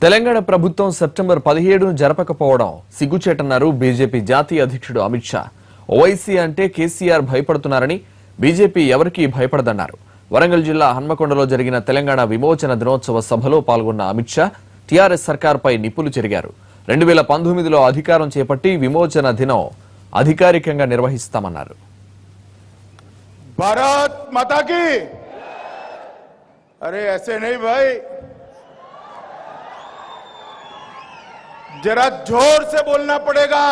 తెలంగాణ ప్రభుత్వం September 17ను జరపకపోవడం సిగ్గుచేటన్నారు BJP జాతీయ అధ్యక్షుడు అమిత్ షా. ఓవైసీ అంటే కేసీఆర్ భయపడుతున్నారని, బీజేపీ ఎవరికీ భయపడదన్నారు. వరంగల్ జిల్లా హన్మకొండలో జరిగిన తెలంగాణ విమోచన దినోత్సవ సభలో పాల్గొన్న అమిత్ షా టీఆర్ఎస్ సర్కార్పై నిప్పులు చెరిగారు. 2019లో అధికారం చేపట్టి విమోచన దినం అధికారికంగా నిర్వహిస్తామన్నారు. భారత్ మాతా కీ. अरे ऐसे नहीं भाई, जरा जोर से बोलना पड़ेगा.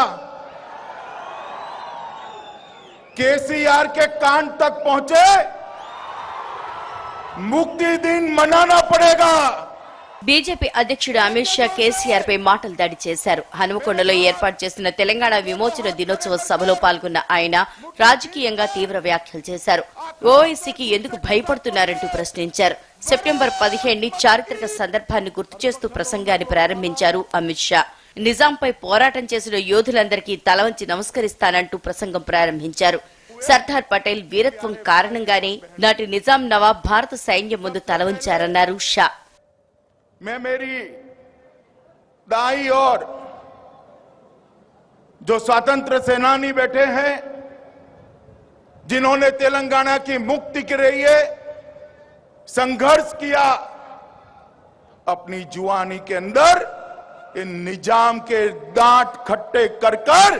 केसीआर के कान तक पहुंचे, मुक्ति दिन मनाना पड़ेगा. బీజేపీ అధ్యక్షుడు అమిత్ షా కేసీఆర్ పై మాటలు దాడి చేశారు. హనుమకొండలో ఏర్పాటు చేసిన తెలంగాణ విమోచన దినోత్సవ సభలో పాల్గొన్న ఆయన రాజకీయంగా తీవ్ర వ్యాఖ్యలు చేశారు. ఓవైసీకి ఎందుకు భయపడుతున్నారంటూ ప్రశ్నించారు. సెప్టెంబర్ 15ని చారిత్రక సందర్భాన్ని గుర్తు చేస్తూ ప్రసంగాన్ని ప్రారంభించారు అమిత్ షా. నిజాంపై పోరాటం చేసిన యోధులందరికీ తలవంచి నమస్కరిస్తానంటూ ప్రసంగం ప్రారంభించారు. సర్దార్ పటేల్ వీరత్వం కారణంగానే నాటి నిజాం నవాబ్ భారత సైన్యం ముందు తలవంచారన్నారు షా. मैं मेरी दाई और जो स्वतंत्र सेनानी बैठे हैं, जिन्होंने तेलंगाना की मुक्ति के लिए संघर्ष किया, अपनी जुआनी के अंदर इन निजाम के दांत खट्टे कर कर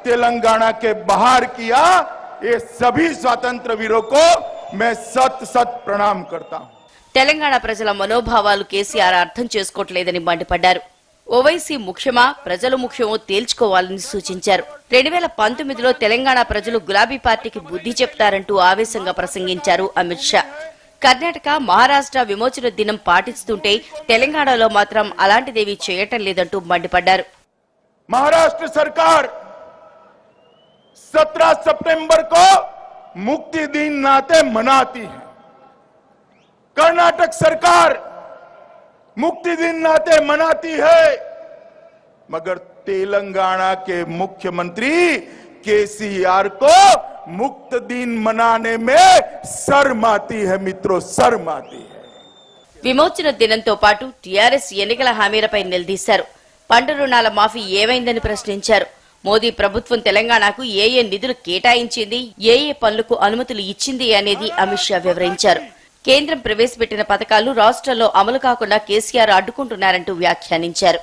तेलंगाना के बाहर किया. ये सभी स्वतंत्र वीरों को मैं सत सत प्रणाम करता हूं. తెలంగాణ ప్రజల మనోభావాలు కేసీఆర్ అర్థం చేసుకోవట్లేదని మండిపడ్డారు. ఓవైసీ ముఖ్యమా, ప్రజలు ముఖ్యమో తేల్చుకోవాలని సూచించారు. 2019లో తెలంగాణ ప్రజలు గులాబీ పార్టీకి బుద్ధి చెప్తారంటూ ఆవేశంగా ప్రసంగించారు అమిత్ షా. కర్ణాటక, మహారాష్ట్ర విమోచన దినం పాటిస్తుంటే తెలంగాణలో మాత్రం అలాంటిదేవీ చేయటం లేదంటూ మండిపడ్డారు. महाराष्ट्र सरकार 17 सितंबर को मुक्ति दिन नाते मनाती है. कर्नाटक सरकार मुक्ति दिन नाते मनाती है, मगर तेलंगाना के मुख्यमंत्री केसीआर को मुक्त दिन मनाने में शर्म आती है. मित्रों, शर्म आती है. విమోచన దినంతో పాటు టీఆర్ఎస్ ఎన్నికల హామీలపై నిలదీశారు. పంట రుణాల మాఫీ ఏమైందని ప్రశ్నించారు. మోదీ ప్రభుత్వం తెలంగాణకు ఏ నిధులు కేటాయించింది, ఏ పనులకు అనుమతులు ఇచ్చింది అనేది అమిత్ షా వివరించారు. కేంద్రం ప్రవేశపెట్టిన పథకాలు రాష్ట్రాల్లో అమలు కాకుండా కేసీఆర్ అడ్డుకుంటున్నారంటూ వ్యాఖ్యానించారు.